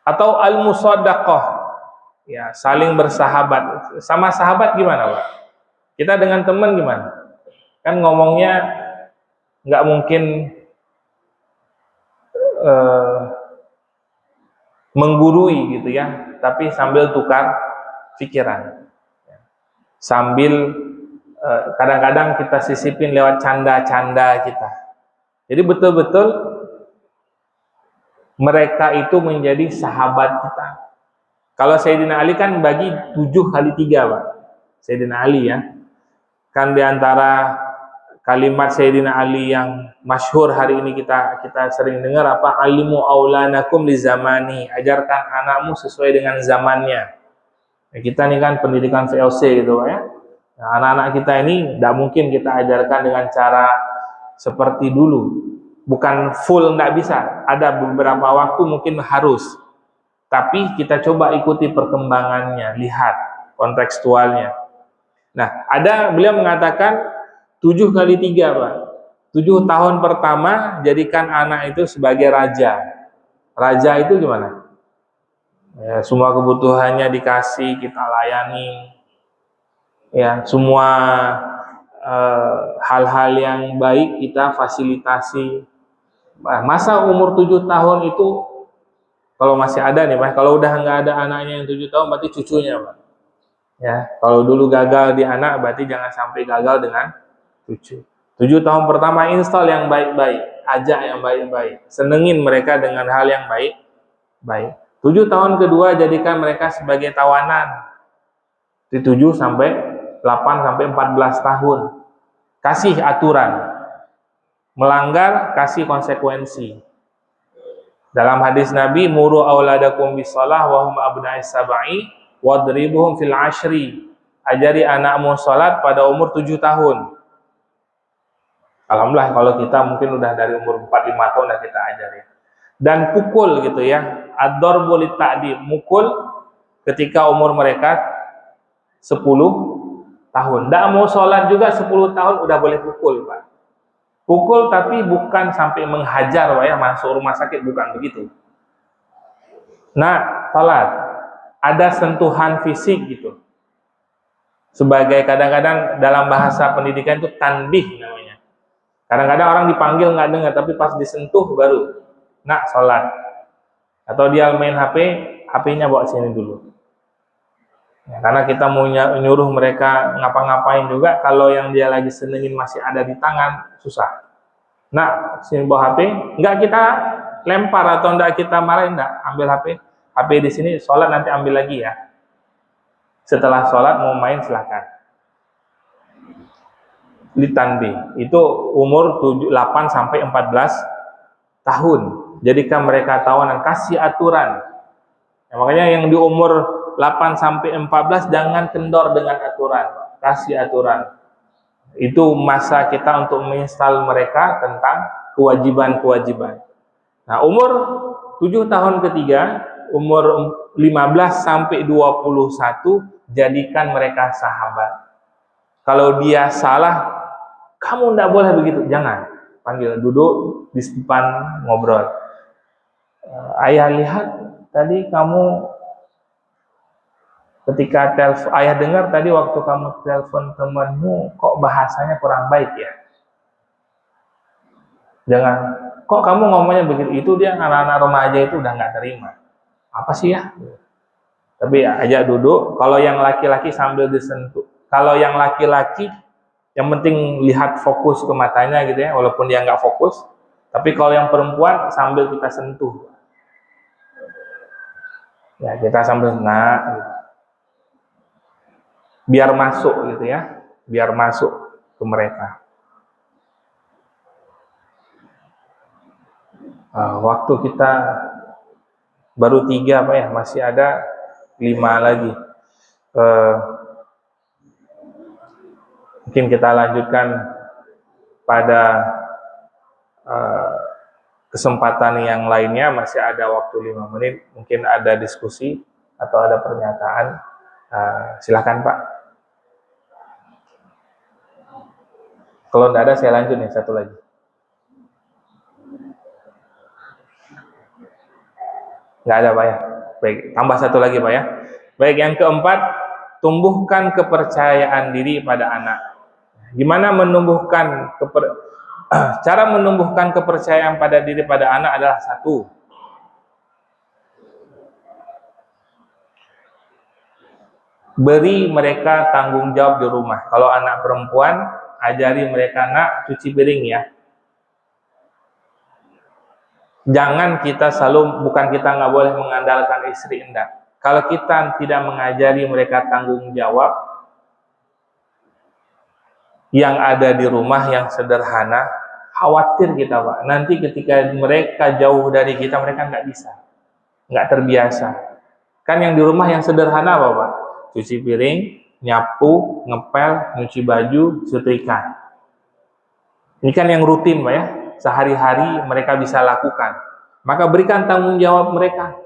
Atau al-musaddaqah, ya saling bersahabat. Sama sahabat gimana, Pak? Kita dengan teman gimana? Kan ngomongnya nggak mungkin menggurui gitu ya, tapi sambil tukar pikiran, sambil kadang-kadang kita sisipin lewat canda-canda kita. Jadi betul-betul mereka itu menjadi sahabat kita. Kalau Sayyidina Ali kan bagi 7 kali 3, Pak. Sayyidina Ali ya. Kan diantara kalimat Sayyidina Ali yang masyhur hari ini kita sering dengar apa? Alimu aulanakum li zamani. Ajarkan anakmu sesuai dengan zamannya. Ya, kita ini kan pendidikan VOC gitu, Pak ya. Nah, anak-anak kita ini tidak mungkin kita ajarkan dengan cara seperti dulu. Bukan full, tidak bisa. Ada beberapa waktu mungkin harus. Tapi kita coba ikuti perkembangannya, lihat kontekstualnya. Nah, beliau mengatakan 7 kali 3, Pak. 7 tahun pertama jadikan anak itu sebagai raja. Raja itu gimana? Ya, semua kebutuhannya dikasih, kita layani. Ya, semua hal-hal yang baik kita fasilitasi. Masa umur 7 tahun itu kalau masih ada nih, Pak. Kalau udah nggak ada anaknya yang 7 tahun, berarti cucunya, Pak. Ya, kalau dulu gagal di anak, berarti jangan sampai gagal dengan cucu. 7 tahun pertama install yang baik-baik, ajak yang baik-baik, senengin mereka dengan hal yang baik-baik. 7 tahun kedua jadikan mereka sebagai tawanan. Di 7 sampai 8 sampai 14 tahun. Kasih aturan. Melanggar kasih konsekuensi. Dalam hadis Nabi, muru auladakum bisalah wa hum abna'is sab'i wadribuhum fil 'ashri. Ajari anakmu salat pada umur 7 tahun. Alhamdulillah kalau kita mungkin udah dari umur 4-5 tahun udah kita ajari. Dan pukul gitu ya. Ad-darbu lit-ta'dib, mukul ketika umur mereka 10 tahun. Tidak mau sholat juga 10 tahun udah boleh pukul, Pak. Pukul tapi bukan sampai menghajar, Pak ya, masuk rumah sakit, bukan begitu. Nah, sholat ada sentuhan fisik gitu. Sebagai kadang-kadang dalam bahasa pendidikan itu tanbih namanya. Kadang-kadang orang dipanggil nggak dengar, tapi pas disentuh baru, nak sholat. Atau dia main HP, HP-nya bawa sini dulu. Ya, karena kita mau nyuruh mereka ngapa-ngapain juga, kalau yang dia lagi senengin masih ada di tangan, susah. Nah, sini bawa HP, nggak kita lempar atau nggak kita marahin, nggak, ambil HP di sini, sholat nanti ambil lagi ya. Setelah sholat mau main silakan. Litanbi, itu umur 8 sampai 14 tahun. Jadikan mereka tawanan, kasih aturan. Ya, makanya yang di umur 8 sampai 14 jangan kendor dengan aturan, kasih aturan. Itu masa kita untuk menginstal mereka tentang kewajiban-kewajiban. Nah, umur 7 tahun ketiga, umur 15 sampai 21 jadikan mereka sahabat. Kalau dia salah, kamu tidak boleh begitu, jangan. Panggil, duduk di depan ngobrol. Ayah lihat tadi kamu ketika telepon, ayah dengar tadi waktu kamu telepon temanmu, kok bahasanya kurang baik ya? Jangan, kok kamu ngomongnya begitu? Itu dia anak-anak remaja itu udah nggak terima. Apa sih ya? Tapi ya, ajak duduk. Kalau yang laki-laki sambil disentuh. Kalau yang laki-laki, yang penting lihat fokus ke matanya gitu ya, walaupun dia nggak fokus. Tapi kalau yang perempuan sambil kita sentuh. Ya, kita sambil gitu. Biar masuk gitu ya, biar masuk ke mereka. Waktu kita baru 3 Pak ya, masih ada 5 lagi. Mungkin kita lanjutkan pada kesempatan yang lainnya, masih ada waktu 5 menit, mungkin ada diskusi. atau ada pernyataan? Silakan Pak. Kalau tidak ada, saya lanjut nih satu lagi. Nggak ada Pak ya? Baik, tambah satu lagi Pak ya. Baik, yang keempat, tumbuhkan kepercayaan diri pada anak. Gimana menumbuhkan cara menumbuhkan kepercayaan pada diri pada anak adalah satu, beri mereka tanggung jawab di rumah. Kalau anak perempuan, ajari mereka, nak, cuci piring ya. Jangan kita selalu, bukan kita nggak boleh mengandalkan istri, enggak. Kalau kita tidak mengajari mereka tanggung jawab yang ada di rumah yang sederhana, khawatir kita Pak. Nanti ketika mereka jauh dari kita, mereka nggak bisa, nggak terbiasa. Kan yang di rumah yang sederhana apa Pak? Cuci piring, nyapu, ngepel, nyuci baju, setrika. Ini kan yang rutin Pak ya, sehari-hari mereka bisa lakukan. Maka berikan tanggung jawab mereka.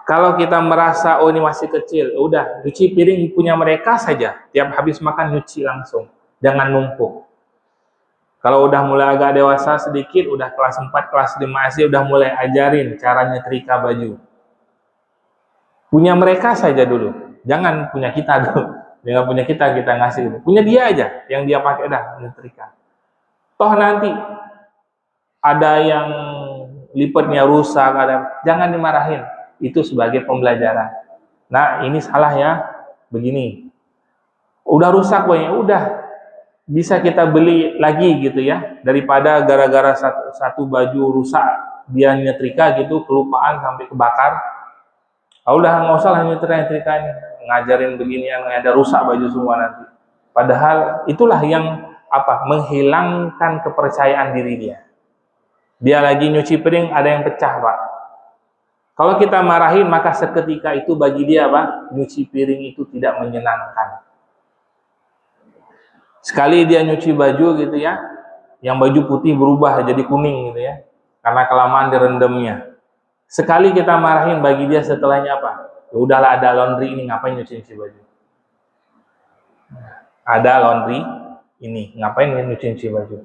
Kalau kita merasa, oh ini masih kecil, udah, cuci piring punya mereka saja. Tiap habis makan nyuci langsung, jangan numpuk. Kalau udah mulai agak dewasa sedikit, udah kelas 4, kelas 5 SD, udah mulai ajarin cara nyetrika baju. Punya mereka saja dulu, jangan punya kita dulu. Jangan punya kita ngasih dulu. Punya dia aja, yang dia pakai dah nyetrika. Toh nanti ada yang lipatnya rusak, jangan dimarahin. Itu sebagai pembelajaran. Nah, ini salah ya, begini. Udah rusak banyak, udah bisa kita beli lagi gitu ya, daripada gara-gara satu baju rusak dia nyetrika gitu, kelupaan sampai kebakar. Udah nggak usah lah nyetrika ini, ngajarin beginian, ada rusak baju semua nanti. Padahal itulah yang menghilangkan kepercayaan diri dia. Dia lagi nyuci piring, ada yang pecah Pak. Kalau kita marahin, maka seketika itu bagi dia nyuci piring itu tidak menyenangkan. Sekali dia nyuci baju gitu ya, yang baju putih berubah jadi kuning gitu ya, karena kelamaan direndamnya. Sekali kita marahin, bagi dia setelahnya apa? Ya udahlah, ada laundry ini, ngapain nyuci baju? Ada laundry ini, ngapain nyuci baju?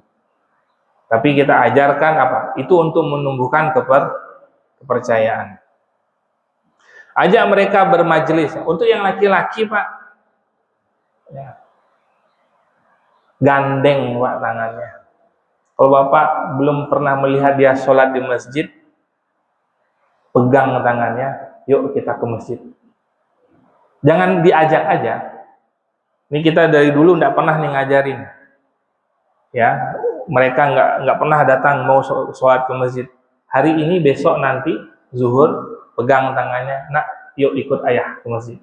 Tapi kita ajarkan itu untuk menumbuhkan kepercayaan. Ajak mereka bermajelis. Untuk yang laki-laki Pak, ya, gandeng Pak tangannya. Kalau Bapak belum pernah melihat dia sholat di masjid, pegang tangannya, yuk kita ke masjid. Jangan diajak aja. Ini kita dari dulu nggak pernah nih ngajarin. Ya, mereka nggak pernah datang mau sholat ke masjid. Hari ini, besok, nanti zuhur, pegang tangannya, nak, yuk ikut ayah ke masjid.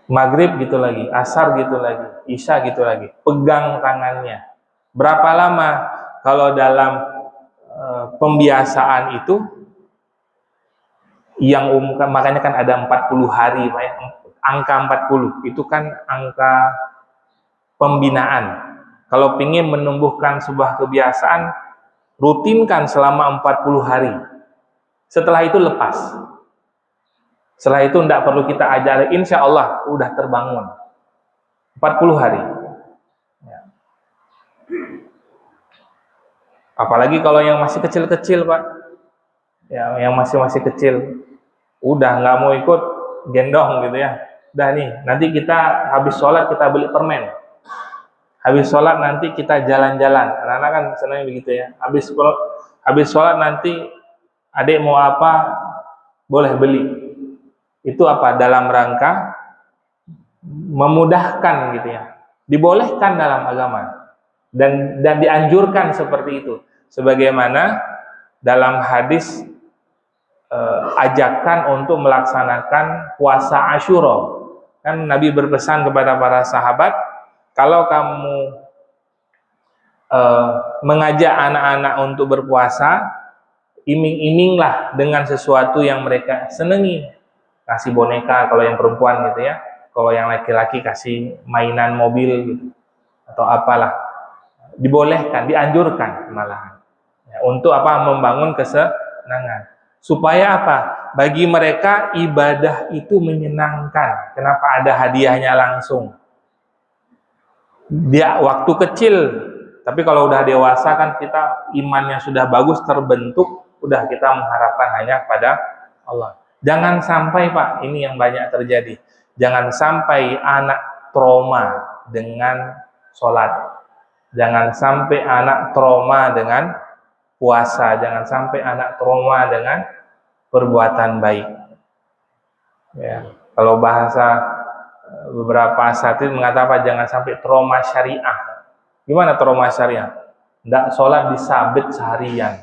Maghrib gitu lagi, asar gitu lagi, isya gitu lagi, pegang tangannya. Berapa lama? Kalau dalam pembiasaan itu, yang makanya kan ada 40 hari Pak ya. Angka 40 itu kan angka pembinaan. Kalau ingin menumbuhkan sebuah kebiasaan, rutinkan selama 40 hari. Setelah itu lepas. Setelah itu tidak perlu kita ajari, insya Allah udah terbangun. 40 hari. Ya. Apalagi kalau yang masih kecil-kecil Pak. Ya, yang masih kecil, udah nggak mau ikut, gendong gitu ya. Udah nih, nanti kita habis sholat kita beli permen. Habis sholat nanti kita jalan-jalan. Anak-anak kan senangnya begitu ya. Habis sholat nanti adik mau apa, boleh beli. Itu dalam rangka memudahkan gitu ya. Dibolehkan dalam agama dan dianjurkan seperti itu. Sebagaimana dalam hadis ajakan untuk melaksanakan puasa Asyura. Kan Nabi berpesan kepada para sahabat, kalau kamu mengajak anak-anak untuk berpuasa, iming-iminglah dengan sesuatu yang mereka senangi. Kasih boneka kalau yang perempuan gitu ya, kalau yang laki-laki kasih mainan mobil gitu, atau apalah. Dibolehkan, dianjurkan malahan ya, untuk membangun kesenangan, Supaya apa? Bagi mereka ibadah itu menyenangkan. Kenapa ada hadiahnya langsung? Dia waktu kecil, tapi kalau udah dewasa kan kita imannya sudah bagus terbentuk, udah kita mengharapkan hanya pada Allah. Jangan sampai Pak, ini yang banyak terjadi. Jangan sampai anak trauma dengan sholat. Jangan sampai anak trauma dengan puasa. Jangan sampai anak trauma dengan perbuatan baik. Ya, kalau bahasa beberapa asatidz mengatakan jangan sampai trauma syariah. Gimana trauma syariah? Tidak sholat disabit seharian.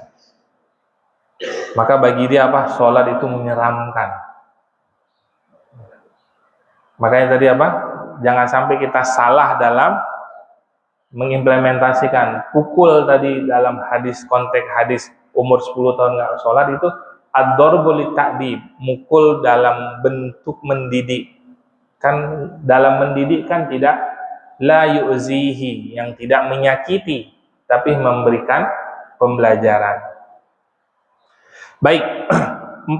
Maka bagi dia apa? Sholat itu menyeramkan. Makanya tadi apa? Jangan sampai kita salah dalam mengimplementasikan. Pukul tadi dalam hadis, konteks hadis umur 10 tahun nggak sholat itu ad-darbu lit-ta'dib, mukul dalam bentuk mendidik. Kan dalam mendidik kan tidak la yu'zihi, yang tidak menyakiti, tapi memberikan pembelajaran. Baik, 4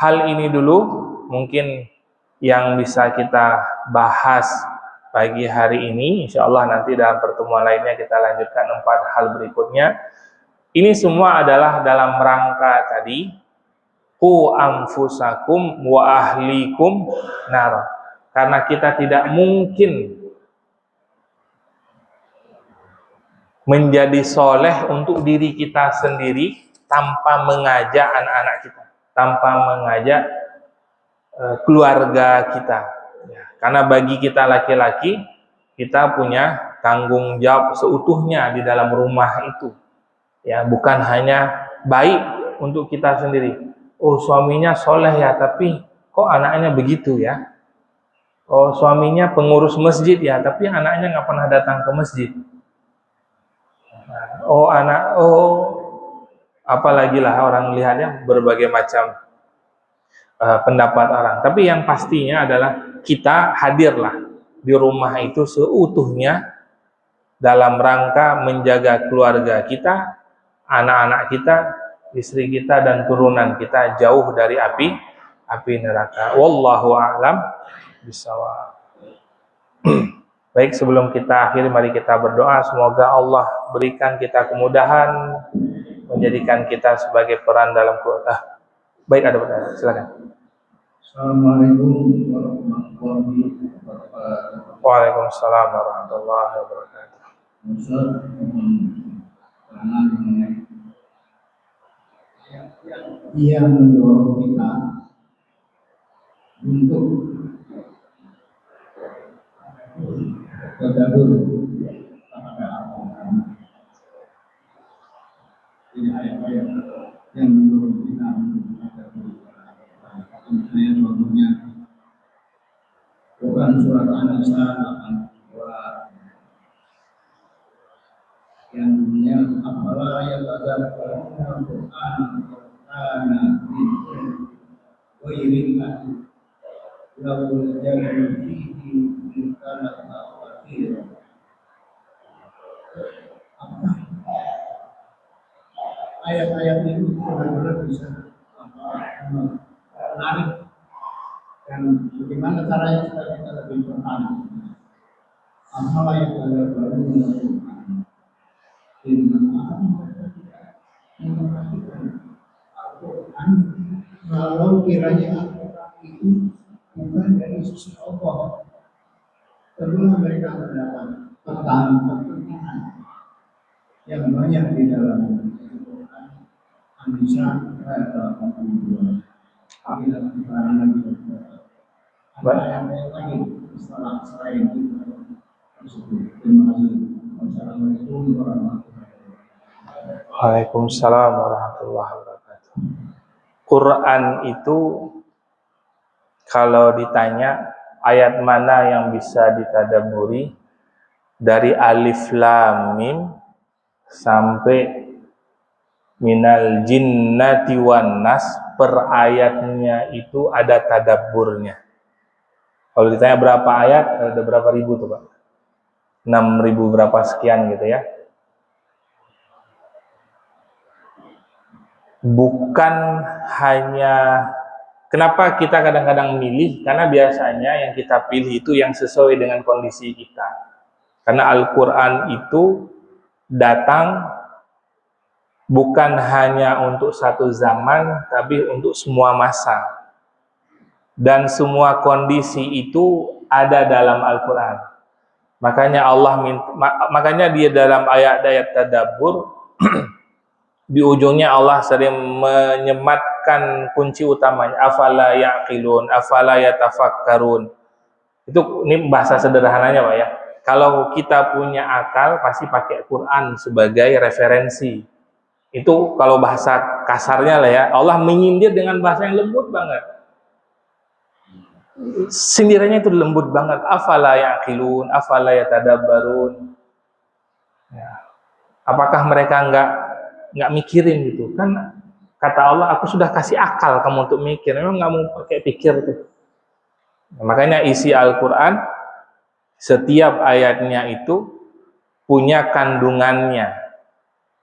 hal ini dulu mungkin yang bisa kita bahas pagi hari ini. Insya Allah nanti dalam pertemuan lainnya kita lanjutkan 4 hal berikutnya. Ini semua adalah dalam rangka tadi qu anfusakum wa ahlikum nar. Karena kita tidak mungkin menjadi soleh untuk diri kita sendiri tanpa mengajak anak-anak kita, tanpa mengajak keluarga kita. Ya, karena bagi kita laki-laki, kita punya tanggung jawab seutuhnya di dalam rumah itu. Ya, bukan hanya baik untuk kita sendiri. Oh, suaminya soleh ya, tapi kok anaknya begitu ya? Oh, suaminya pengurus masjid ya, tapi anaknya nggak pernah datang ke masjid. Oh, apalagi lah orang lihatnya berbagai macam pendapat orang. Tapi yang pastinya adalah kita hadirlah di rumah itu seutuhnya dalam rangka menjaga keluarga kita, anak-anak kita, istri kita dan turunan kita jauh dari api neraka. Wallahu a'lam bishawab. Baik, sebelum kita akhiri mari kita berdoa semoga Allah berikan kita kemudahan menjadikan kita sebagai peran dalam keluarga. Baik, ada pertanyaan, silakan. Assalamualaikum warahmatullahi wabarakatuh. Waalaikumsalam warahmatullahi wabarakatuh. Ustaz, mengenai yang mendorong kita untuk bergabung kepada Allah. Ini ayat-ayat yang mendorong kita untuk bergabung. Misalnya contohnya Quran surat An-Nisa 82 yang bunyinya afala yatadabbaruna al-Qur'an kana min ghairillah law ja'alu fihi kana tawafir. Ayat-ayat ini benar-benar bisa menarik dan bagaimana caranya supaya kita lebih bertanya apa yang ada baru Al-Quran kalau kiranya Al-Quran itu bukan dari sisi Allah, tentulah mereka mendapat pertanyaan yang banyak di dalam Al-Quran. An-Nisa ayat 82. Kita sekarang lagi ada yang lagi setelah itu tersebut. Terima kasih. Wassalamualaikum warahmatullahi wabarakatuh. Waalaikumsalam warahmatullahi wabarakatuh. Quran itu kalau ditanya ayat mana yang bisa ditadabburi dari alif lam mim sampai minal jinnati wan nas, per ayatnya itu ada tadabburnya. Kalau ditanya berapa ayat, ada berapa ribu tuh Pak? 6.000 berapa sekian gitu ya. bukan hanya, kenapa kita kadang-kadang milih, karena biasanya yang kita pilih itu yang sesuai dengan kondisi kita. Karena Al-Quran itu datang bukan hanya untuk satu zaman, tapi untuk semua masa. Dan semua kondisi itu ada dalam Al-Quran. Makanya dia dalam ayat-ayat tadabbur di ujungnya Allah sering menyematkan kunci utamanya, afala yaqilun, afala yatafakkarun. Ini bahasa sederhananya Pak ya. Kalau kita punya akal pasti pakai Quran sebagai referensi. Itu kalau bahasa kasarnya lah ya. Allah menyindir dengan bahasa yang lembut banget. Sindirannya itu lembut banget. Afala yaqilun, afala yatadabbarun. Ya. Apakah mereka nggak mikirin gitu? Kan kata Allah, aku sudah kasih akal kamu untuk mikir. Memang nggak mau pakai pikir tuh. Makanya isi Al-Quran, setiap ayatnya itu punya kandungannya.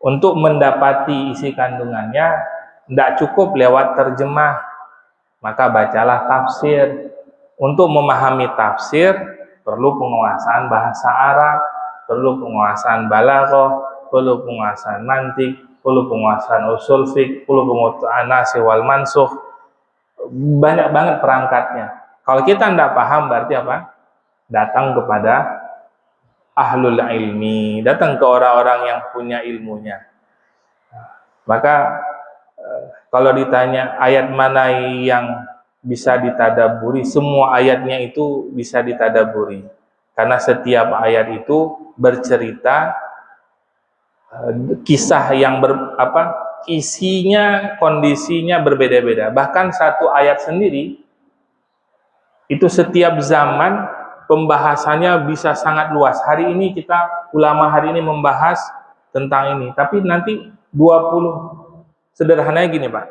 Untuk mendapati isi kandungannya, tidak cukup lewat terjemah, maka bacalah tafsir. Untuk memahami tafsir, perlu penguasaan bahasa Arab, perlu penguasaan balaghah, perlu penguasaan mantik, perlu penguasaan usul fiqh, perlu penguasaan nasikh wal mansukh. Banyak banget perangkatnya. Kalau kita tidak paham, berarti apa? Datang kepada ahlul ilmi, datang ke orang-orang yang punya ilmunya. Maka kalau ditanya ayat mana yang bisa ditadaburi, semua ayatnya itu bisa ditadaburi. Karena setiap ayat itu bercerita kisah yang isinya, kondisinya berbeda-beda. Bahkan satu ayat sendiri itu setiap zaman pembahasannya bisa sangat luas. Hari ini ulama hari ini membahas tentang ini, tapi nanti 20. Sederhananya gini Pak,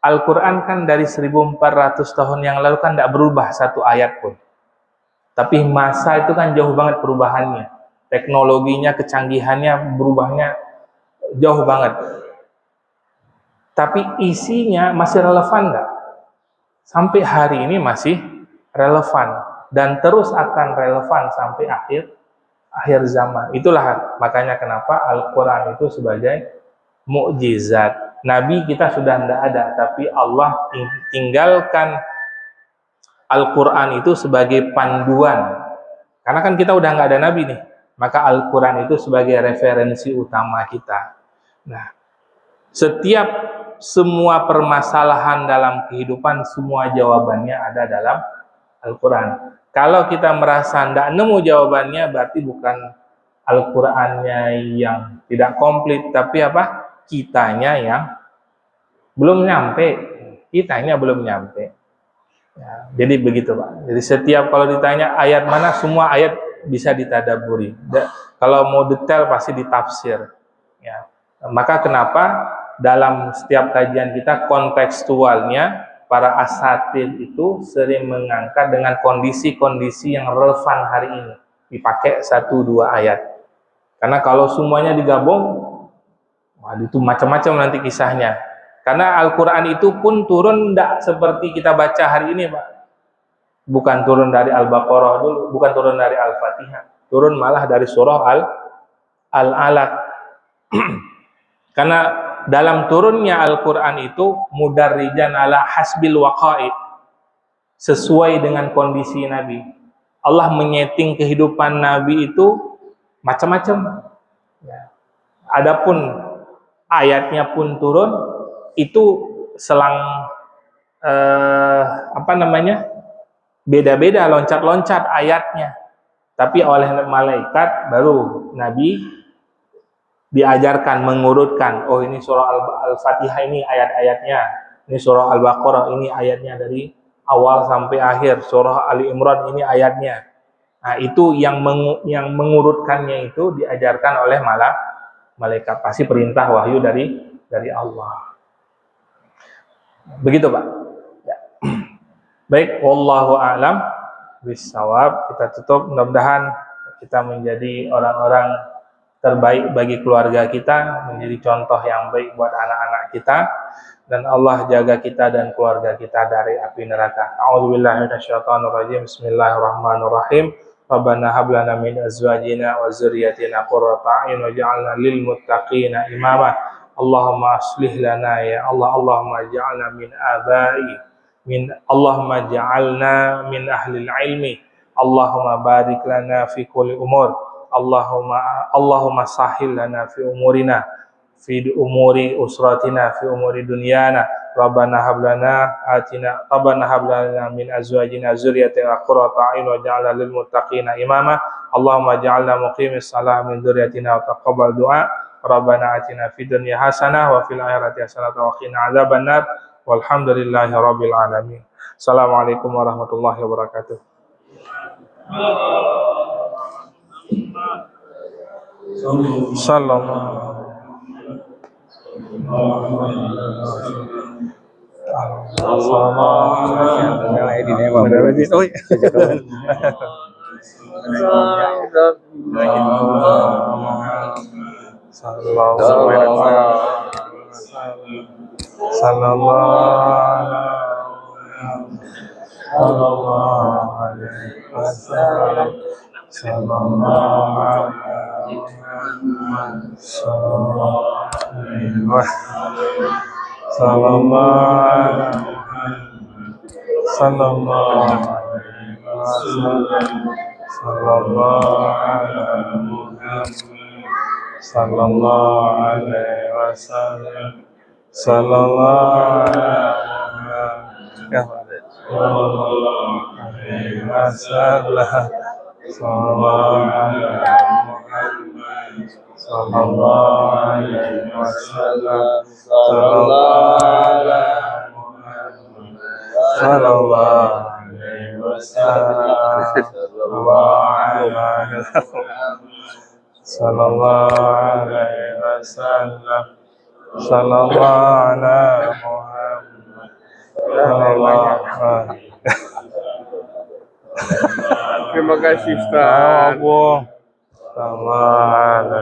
Al-Quran kan dari 1400 tahun yang lalu kan tidak berubah satu ayat pun. Tapi masa itu kan jauh banget perubahannya. Teknologinya, kecanggihannya, berubahnya jauh banget. Tapi isinya masih relevan nggak? Sampai hari ini masih relevan. Dan terus akan relevan sampai akhir zaman. Itulah makanya kenapa Al-Quran itu sebagai mukjizat. Nabi kita sudah tidak ada, tapi Allah tinggalkan Al-Quran itu sebagai panduan. Karena kan kita udah nggak ada Nabi nih, maka Al-Quran itu sebagai referensi utama kita. Nah, semua permasalahan dalam kehidupan, semua jawabannya ada dalam Al-Quran. Kalau kita merasa tidak nemu jawabannya, berarti bukan Al-Qurannya yang tidak komplit, tapi apa? Kitanya yang belum nyampe. Kitanya belum nyampe. Ya, jadi begitu Pak. Jadi setiap kalau ditanya ayat mana, semua ayat bisa ditadaburi. Kalau mau detail pasti ditafsir. Ya. Maka kenapa dalam setiap kajian kita kontekstualnya, para asatid itu sering mengangkat dengan kondisi-kondisi yang relevan hari ini, dipakai 1-2 ayat. Karena kalau semuanya digabung, wah itu macam-macam nanti kisahnya. Karena Al-Quran itu pun turun tidak seperti kita baca hari ini Pak. Bukan turun dari Al-Baqarah dulu, bukan turun dari Al-Fatihah, turun malah dari surah Al-Alaq. Karena dalam turunnya Al-Quran itu mudarrijan ala hasbil waqa'i, sesuai dengan kondisi Nabi. Allah menyeting kehidupan Nabi itu macam-macam. Ya. Adapun ayatnya pun turun itu selang beda-beda, loncat-loncat ayatnya. Tapi oleh malaikat baru Nabi diajarkan mengurutkan, oh ini surah Al-Fatihah ini ayat-ayatnya, ini surah Al-Baqarah ini ayatnya dari awal sampai akhir, surah Ali Imran ini ayatnya. Nah itu yang mengurutkannya itu diajarkan oleh malaikat, pasti perintah wahyu dari Allah. Begitu Pak ya. Baik, wallahu a'lam bishawab. Kita tutup, mudah-mudahan kita menjadi orang-orang terbaik bagi keluarga kita, menjadi contoh yang baik buat anak-anak kita, dan Allah jaga kita dan keluarga kita dari api neraka. A'udzubillahi minasyaitonirrajim. Bismillahirrahmanirrahim. Rabbana hab lana min azwajina wa dzurriyyatina qurrata a'yun waj'alna lil muttaqina imama. Allahumma aslih lana ya Allah, Allahumma ja'alna min Allahumma ja'alna min ahli ilmi. Allahumma barik lana fi kulli umur. Allahumma sahil lana fi umurina, fi umuri usratina, fi umuri dunyana. Rabbana hab lana min azwajina dzurriyyatina qurrata a'yun waj'alna lil muttaqina imama. Allahumma ja'alna muqimis shalah min dzurriyyatina wa taqabbal du'a. Rabbana atina fid dunya hasanah wa fil akhirati hasanah wa qina adzabannar. Walhamdulillahi rabbil alamin. Assalamualaikum warahmatullahi wabarakatuh. Sallallahu Terima kasih Ustaz. Sallallahu